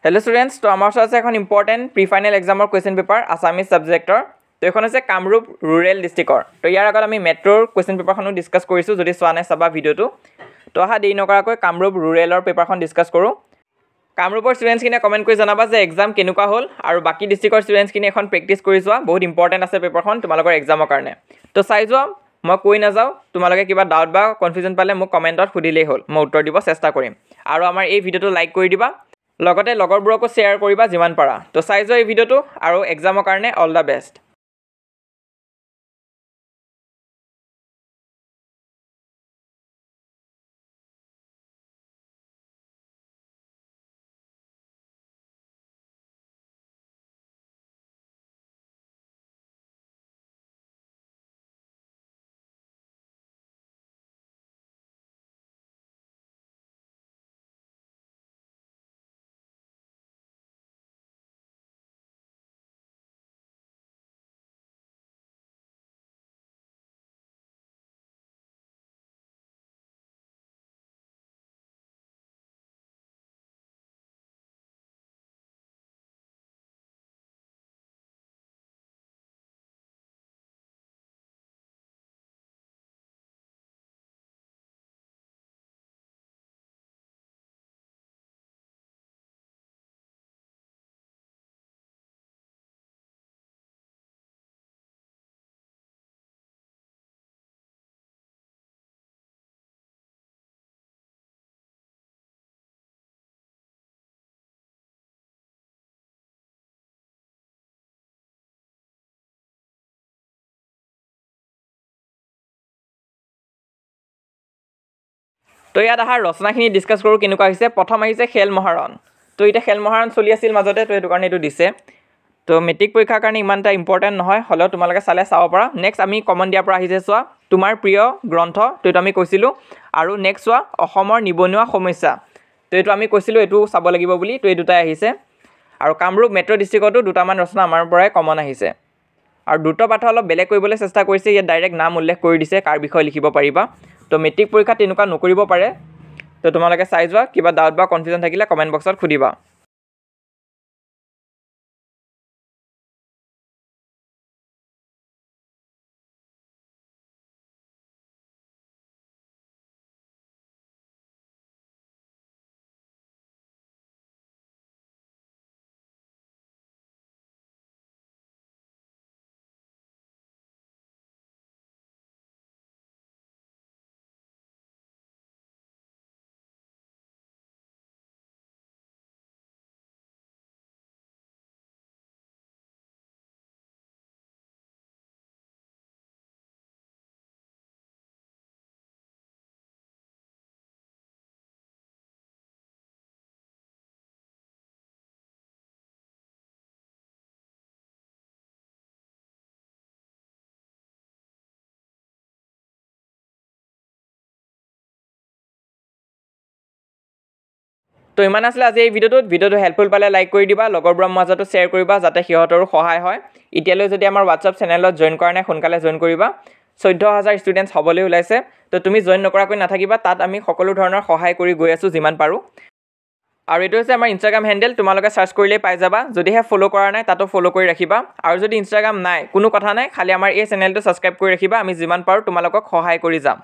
Hello students, तो आमार ओसर एखन इम्पर्टेन्ट प्री फाइनल एग्जाমৰ क्वेश्चन पेपर आसामिज सब्जेक्टर। तो এখন আছে কামৰূপ ৰুৰেল ডিস্ট্ৰিক্টৰ। তো ইয়াৰ আগত আমি মেট্ৰৰ क्वेश्चन পেপাৰখনো ডিসকাস কৰিছো, যদি চোৱা নাই চাবা ভিডিওটো। তো আহা দেৰি নকৰাকৈ কামৰূপ ৰুৰেলৰ পেপাৰখন ডিসকাস কৰো। কামৰূপৰ ষ্টুডেন্টছ কিনে কমেন্ট কৰি জনাবা যে এক্সাম কেনেকুৱা হ'ল, আৰু বাকি ডিস্ট্ৰিক্টৰ ষ্টুডেন্টছ কিনে এখন প্ৰেক্টিস কৰি যোৱা, বহুত ইম্পৰ্টেন্ট আছে পেপাৰখন তোমালোকৰ এক্সামৰ কাৰণে। তো চাই যোৱা, মই কৈ নাযাও, তোমালোকে কিবা ডাউট বা কনফিউজন পালে মোক কমেন্টত সুধিলেই হ'ল, মই উত্তৰ দিব চেষ্টা কৰিম। আৰু আমাৰ এই ভিডিওটো লাইক কৰি দিবা, লগতে লগৰবোৰকো শ্বেয়াৰ কৰিবা যিমান পাৰা। তো চাই যোৱা এই ভিডিওটো, আৰু এক্সামৰ কাৰণে অল দা বেষ্ট। তো ইয়াত আহা ৰচনাখিনি ডিসকাস কৰোঁ কেনেকুৱা হৈছে। প্ৰথম আহিছে খেল মহাৰণ। তো এটা খেল মহাৰণ চলি আছিল মাজতে, তো এইটো কাৰণে এইটো দিছে। তো মেট্ৰিক পৰীক্ষাৰ কাৰণে ইমান এটা ইম্পৰ্টেণ্ট নহয়, হ'লেও তোমালোকে চালে চাব পাৰা। নেক্সট আমি কমন দিয়াৰ পৰা আহিছে চোৱা, তোমাৰ প্ৰিয় গ্ৰন্থ, তো এইটো আমি কৈছিলোঁ। আৰু নেক্সট চোৱা, অসমৰ নিবনুৱা সমস্যা, তো এইটো আমি কৈছিলোঁ এইটো চাব লাগিব বুলি, তো এই দুটাই আহিছে। আৰু কামৰূপ মেট্ৰ' ডিষ্ট্ৰিক্টতো দুটামান ৰচনা আমাৰ পৰাই কমন আহিছে। আৰু দ্ৰুত পাঠ অলপ বেলেগ কৰিবলৈ চেষ্টা কৰিছে, ইয়াত ডাইৰেক্ট নাম উল্লেখ কৰি দিছে কাৰ বিষয়ে লিখিব পাৰিবা। তো মেট্ৰিক পৰীক্ষাত তেনেকুৱা নকৰিব পাৰে। তো তোমালোকে চাই যোৱা, কিবা ডাউট বা কনফিউজন থাকিলে কমেণ্ট বক্সত সুধিবা। তো ইমান আছিলে আজি এই ভিডিওটো হেল্পফুল পালে লাইক কৰি দিবা, লগৰবোৰৰ মাজতো শ্বেয়াৰ কৰিবা যাতে সিহঁতৰো সহায় হয়। এতিয়ালৈ যদি আমাৰ হোৱাটছআপ চেনেলত জইন কৰা নাই, সোনকালে জইন কৰিবা। 14,000 ষ্টুডেণ্টছ হ'বলৈ ওলাইছে। তো তুমি জইন নকৰাকৈ নাথাকিবা, তাত আমি সকলো ধৰণৰ সহায় কৰি গৈ আছোঁ যিমান পাৰোঁ। আৰু এইটো হৈছে আমাৰ ইনষ্টাগ্ৰাম হেণ্ডেল, তোমালোকে চাৰ্চ কৰিলেই পাই যাবা। যদিহে ফ'ল' কৰা নাই তাতো ফ'ল' কৰি ৰাখিবা। আৰু যদি ইনষ্টাগ্ৰাম নাই, কোনো কথা নাই, খালি আমাৰ এই চেনেলটো ছাবস্ক্ৰাইব কৰি ৰাখিবা, আমি যিমান পাৰোঁ তোমালোকক সহায় কৰি যাম।